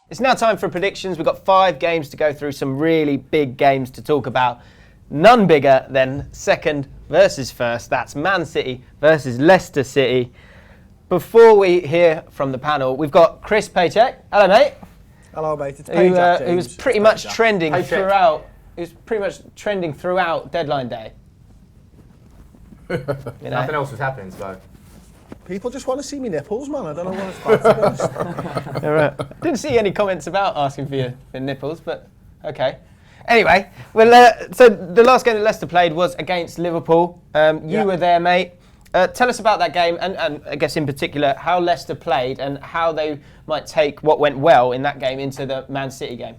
It's now time for predictions. We've got 5 games to go through, some really big games to talk about. None bigger than second versus first. That's Man City versus Leicester City. Before we hear from the panel, we've got Chris Pajak. Hello, mate. Hello, mate. It's Pajak, who was pretty much trending throughout. It was pretty much trending throughout deadline day. Nothing else was happening, so. People just want to see me nipples, man. I don't know what it's about. Right. I didn't see any comments about asking for your nipples, but okay. Anyway, well, so the last game that Leicester played was against Liverpool. You were there, mate. Tell us about that game, and I guess in particular how Leicester played and how they might take what went well in that game into the Man City game.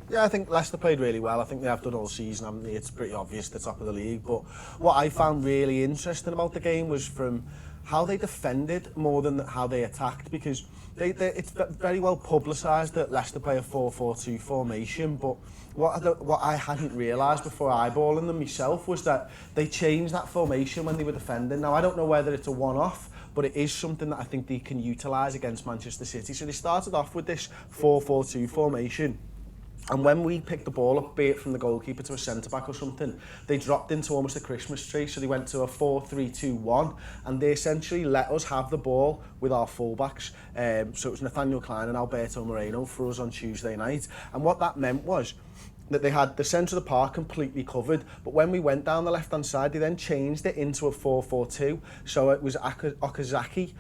Yeah, I think Leicester played really well. I think they have done all season, haven't they? It's pretty obvious they're top of the league. But what I found really interesting about the game was from how they defended more than how they attacked, because it's very well publicised that Leicester play a 4-4-2 formation, but what I hadn't realised before eyeballing them myself was that they changed that formation when they were defending. Now, I don't know whether it's a one-off, but it is something that I think they can utilise against Manchester City. So they started off with this 4-4-2 formation. And when we picked the ball up, be it from the goalkeeper to a centre-back or something, they dropped into almost a Christmas tree. So they went to a 4-3-2-1, and they essentially let us have the ball with our full-backs. So it was Nathaniel Klein and Alberto Moreno for us on Tuesday night. And what that meant was that they had the centre of the park completely covered, but when we went down the left-hand side, they then changed it into a 4-4-2. So it was Okazaki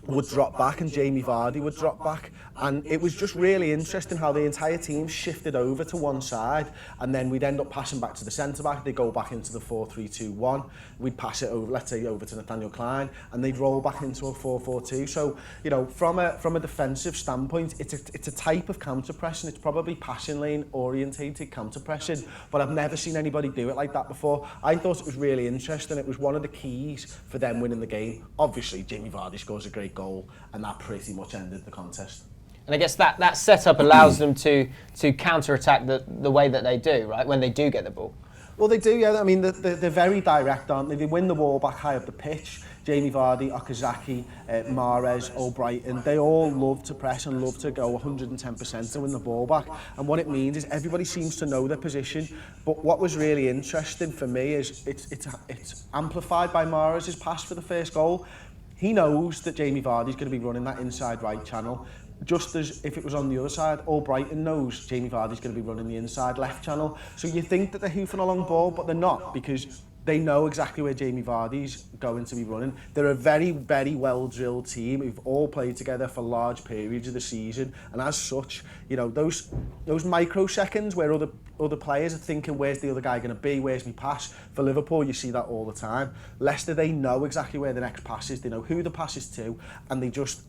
would drop back and Jamie Vardy would drop back, and it was just really interesting how the entire team shifted over to one side, and then we'd end up passing back to the centre back. They'd go back into the 4-3-2-1, we'd pass it over, let's say, over to Nathaniel Klein, and they'd roll back into a 4-4-2. So, you know, from a defensive standpoint, it's a type of counter pressing. It's probably passing lane orientated counter pressing, but I've never seen anybody do it like that before. I thought it was really interesting. It was one of the keys for them winning the game. Obviously, Jamie Vardy scores a great goal, and that pretty much ended the contest. And I guess that setup allows them to counter-attack the way that they do, right, when they do get the ball. Well, they do, yeah. I mean, they're very direct, aren't they? They win the ball back high up the pitch. Jamie Vardy, Okazaki, Mahrez, Albrighton, they all love to press and love to go 110% to win the ball back. And what it means is everybody seems to know their position. But what was really interesting for me is it's amplified by Mahrez's pass for the first goal. He knows that Jamie Vardy's going to be running that inside right channel. Just as if it was on the other side, Albrighton knows Jamie Vardy's going to be running the inside left channel. So you think that they're hoofing a long ball, but they're not, because they know exactly where Jamie Vardy's going to be running. They're a very, very well-drilled team who've all played together for large periods of the season. And as such, you know, those microseconds where other players are thinking, where's the other guy going to be? Where's my pass? For Liverpool, you see that all the time. Leicester, they know exactly where the next pass is. They know who the pass is to, and they just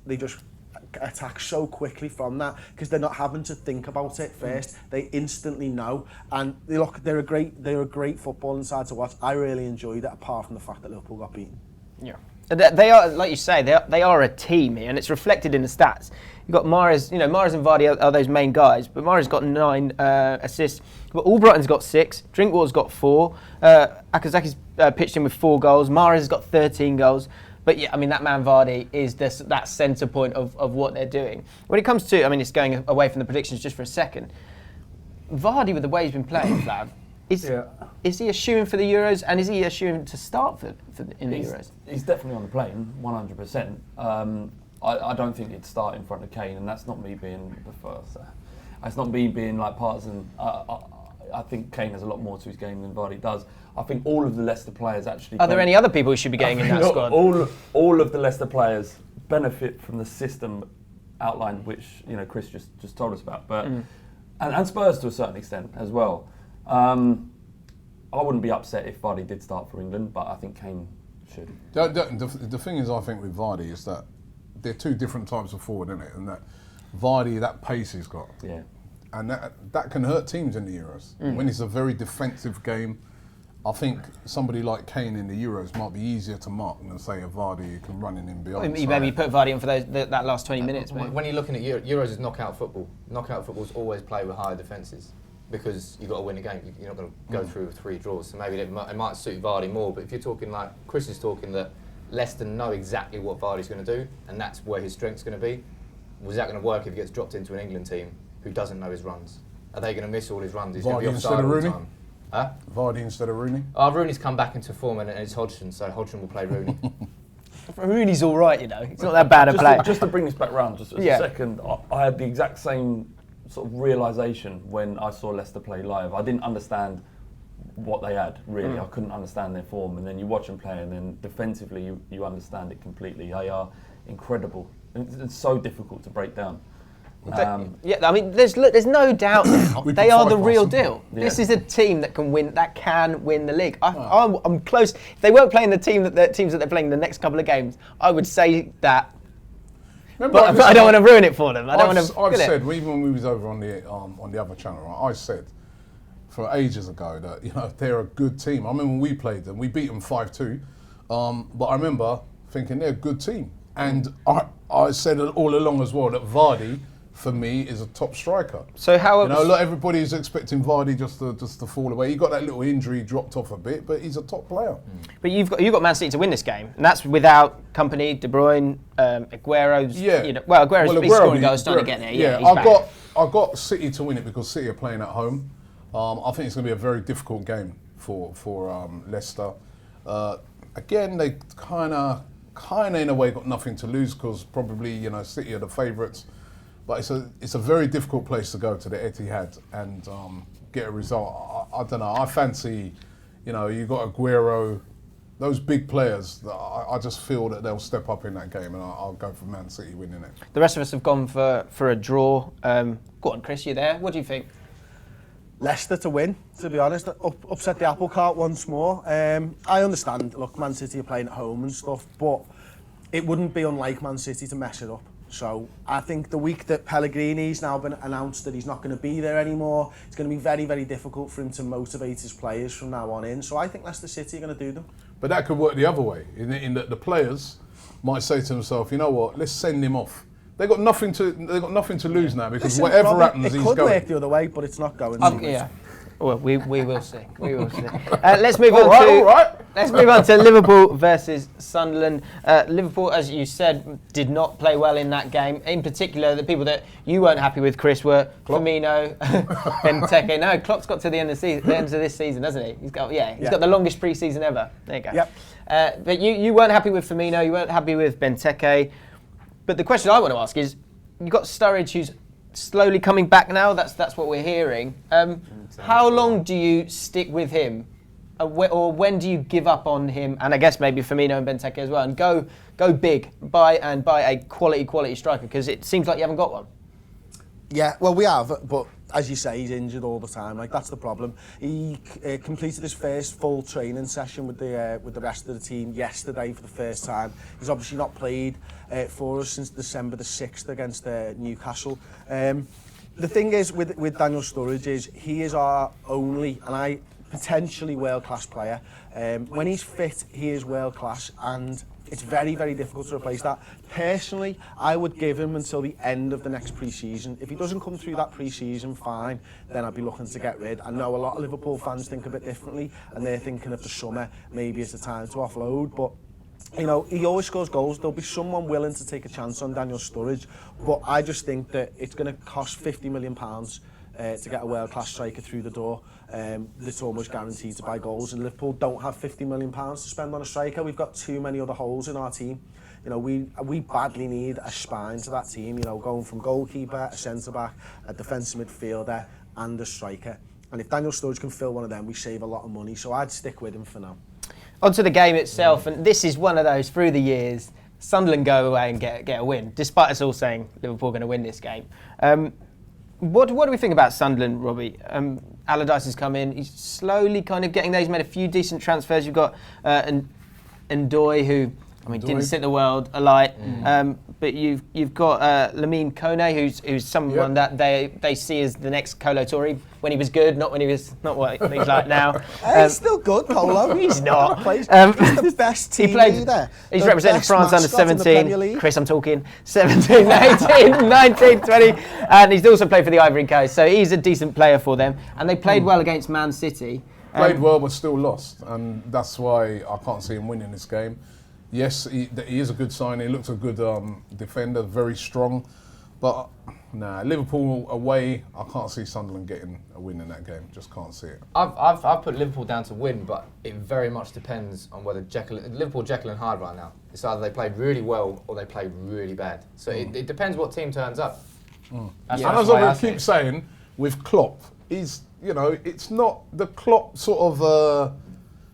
attack so quickly from that, because they're not having to think about it first. They instantly know, and they're a great football side to watch. I really enjoyed it, apart from the fact that Liverpool got beaten. Yeah, they are, like you say, they are a team here, and it's reflected in the stats. You've got Mahrez, Mahrez and Vardy are those main guys, but Mahrez got 9 assists. But Albrighton's got 6, Drinkwater's got 4, Akazaki's pitched in with 4 goals, Mahrez has got 13 goals. But yeah, I mean, that man Vardy is that centre point of what they're doing. When it comes to, I mean, it's going away from the predictions just for a second. Vardy, with the way he's been playing, Flav, is he a shoo-in for the Euros, and is he a shoo-in to start in the Euros? He's definitely on the plane, 100%. I don't think he'd start in front of Kane, and that's not me being the first. It's not me being like partisan. I think Kane has a lot more to his game than Vardy does. I think all of the Leicester players actually... Are there any other people who should be getting in that squad? All of the Leicester players benefit from the system outlined, which Chris just told us about, but and Spurs to a certain extent as well. I wouldn't be upset if Vardy did start for England, but I think Kane should. The thing is, I think with Vardy is that they're two different types of forward, isn't it? And that Vardy, that pace he's got. Yeah. And that can hurt teams in the Euros. When it's a very defensive game, I think somebody like Kane in the Euros might be easier to mark than, say, a Vardy who can run in beyond. You maybe put Vardy on for that last 20 minutes. When you're looking at Euros is knockout football. Knockout footballs always play with higher defences because you've got to win a game. You're not going to go through with 3 draws. So maybe it might suit Vardy more. But if you're talking like Chris is talking, that Leicester know exactly what Vardy's going to do, and that's where his strength's going to be. Was that going to work if he gets dropped into an England team who doesn't know his runs? Are they going to miss all his runs? He's going to be Vardy offside instead of all the Rooney? time. Huh? Vardy instead of Rooney? Rooney's come back into form and it's Hodgson, so Hodgson will play Rooney. Rooney's all right, you know. He's not that bad a player. Just to bring this back round, just a second, I had the exact same sort of realisation when I saw Leicester play live. I didn't understand what they had, really. I couldn't understand their form. And then you watch them play, and then defensively you understand it completely. They are incredible. It's so difficult to break down. Yeah, I mean, there's no doubt now. They are the real deal. Yeah. This is a team that can win the league. I'm close. If they weren't playing the teams that they're playing the next couple of games, I would say that. But I don't want to ruin it for them. I've said, even when we was over on the other channel, right, I said for ages ago that, you know, they're a good team. I remember when we played them, we beat them 5-2. But I remember thinking they're a good team. And I said all along as well that Vardy, for me, is a top striker. So how? You know, everybody's expecting Vardy just to fall away. He got that little injury, dropped off a bit, but he's a top player. But you've got Man City to win this game, and that's without Company, De Bruyne, Aguero's. Yeah. You know, Aguero's scoring goals, starting to get there. Yeah, I got City to win it because City are playing at home. I think it's going to be a very difficult game for Leicester. Again, they kind of in a way got nothing to lose because probably, you know, City are the favourites. But it's a very difficult place to go to the Etihad and get a result. I don't know. I fancy, you know, you got Aguero, those big players. I just feel that they'll step up in that game, and I'll go for Man City winning it. The rest of us have gone for a draw. Go on, Chris, you there? What do you think? Leicester to win, to be honest. Upset the apple cart once more. I understand, look, Man City are playing at home and stuff, but it wouldn't be unlike Man City to mess it up. So I think the week that Pellegrini's now been announced that he's not going to be there anymore, it's going to be very, very difficult for him to motivate his players from now on in. So I think Leicester City are going to do them. But that could work the other way, in that the players might say to themselves, you know what, let's send him off. They've got nothing to lose now because whatever happens, he's going. It could work the other way, but it's not going to. Yeah. Well, we will see. We will see. Let's move on Let's move on to Liverpool versus Sunderland. Liverpool, as you said, did not play well in that game. In particular, the people that you weren't happy with, Chris, were Klopp. Firmino, Benteke. No, Klopp's got to the end of this season, hasn't he? He's got the longest pre-season ever. There you go. Yep. But you weren't happy with Firmino. You weren't happy with Benteke. But the question I want to ask is, you've got Sturridge, who's slowly coming back now. That's what we're hearing. How long do you stick with him, or when do you give up on him? And I guess maybe Firmino and Benteke as well, and go big, buy a quality striker, because it seems like you haven't got one. Yeah, well, we have, but as you say, he's injured all the time. Like, that's the problem. He completed his first full training session with the rest of the team yesterday for the first time. He's obviously not played for us since December the 6th against Newcastle. The thing is with Daniel Sturridge is he is our only and potentially world-class player. When he's fit, he is world-class, and it's very, very difficult to replace that. Personally, I would give him until the end of the next pre-season. If he doesn't come through that pre-season, fine, then I'd be looking to get rid. I know a lot of Liverpool fans think a bit differently, and they're thinking of the summer, maybe it's the time to offload, but you know, he always scores goals. There'll be someone willing to take a chance on Daniel Sturridge, but I just think that it's going to cost £50 million to get a world-class striker through the door. That's almost guaranteed to buy goals, and Liverpool don't have £50 million to spend on a striker. We've got too many other holes in our team. You know, we badly need a spine to that team, you know, going from goalkeeper, a centre-back, a defensive midfielder and a striker. And if Daniel Sturridge can fill one of them, we save a lot of money, so I'd stick with him for now. On to the game itself, and this is one of those, through the years, Sunderland go away and get a win, despite us all saying Liverpool are going to win this game. What do we think about Sunderland, Robbie? Allardyce has come in, he's slowly kind of getting there. He's made a few decent transfers. You've got Ndoye, who didn't set the world alight. But you've got Lamine Kone, who's someone that they see as the next Kolo Toure when he was good, not when he was not what he's like now. He's still good, Kolo. He's not. He's the best team leader. He's represented France under 17. Chris, I'm talking 17, 18, 19, 20, and he's also played for the Ivory Coast. So he's a decent player for them, and they played well against Man City. Played well, but still lost, and that's why I can't see him winning this game. Yes, he is a good signing. He looks a good defender, very strong. But nah, Liverpool away, I can't see Sunderland getting a win in that game. Just can't see it. I've put Liverpool down to win, but it very much depends on whether Liverpool, Jekyll and Hyde right now. It's either they play really well or they play really bad. So it depends what team turns up. And as I keep saying, with Klopp, it's not the Klopp sort of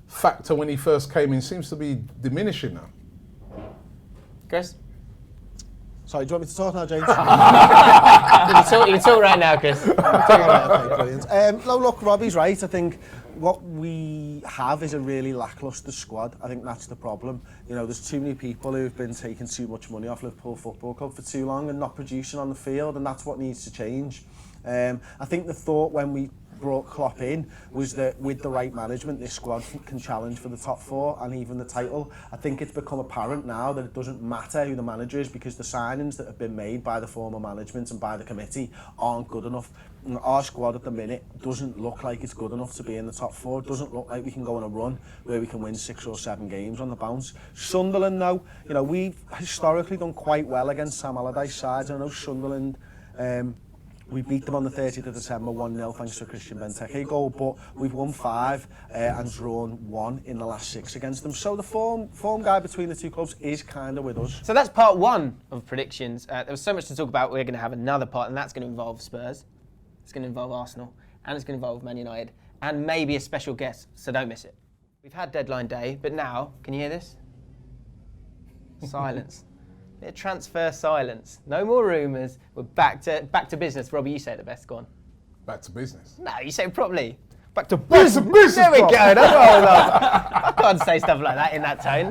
factor when he first came in seems to be diminishing now. Chris? Sorry, do you want me to talk now, James? You can talk right now, Chris. Okay, brilliant. No, look, Robbie's right. I think what we have is a really lacklustre squad. I think that's the problem. There's too many people who've been taking too much money off Liverpool Football Club for too long and not producing on the field, and that's what needs to change. I think the thought when we brought Klopp in was that with the right management, this squad can challenge for the top four and even the title. I think it's become apparent now that it doesn't matter who the manager is because the signings that have been made by the former management and by the committee aren't good enough. Our squad at the minute doesn't look like it's good enough to be in the top four. It doesn't look like we can go on a run where we can win 6 or 7 games on the bounce. Sunderland now, we've historically done quite well against Sam Allardyce's sides. I know Sunderland, we beat them on the 30th of December 1-0 thanks to a Christian Benteke goal, but we've won 5 and drawn 1 in the last 6 against them. So the form guide between the two clubs is kind of with us. So that's part 1 of predictions. There was so much to talk about. We're going to have another part, and that's going to involve Spurs. It's going to involve Arsenal, and it's going to involve Man United, and maybe a special guest, so don't miss it. We've had deadline day, but now, can you hear this? Silence. Bit of transfer silence. No more rumours. We're back to business. Robbie, you say it the best. Go on. Back to business. No, you say it properly. Back to business. There we go. That's what I love. I can't say stuff like that in that tone.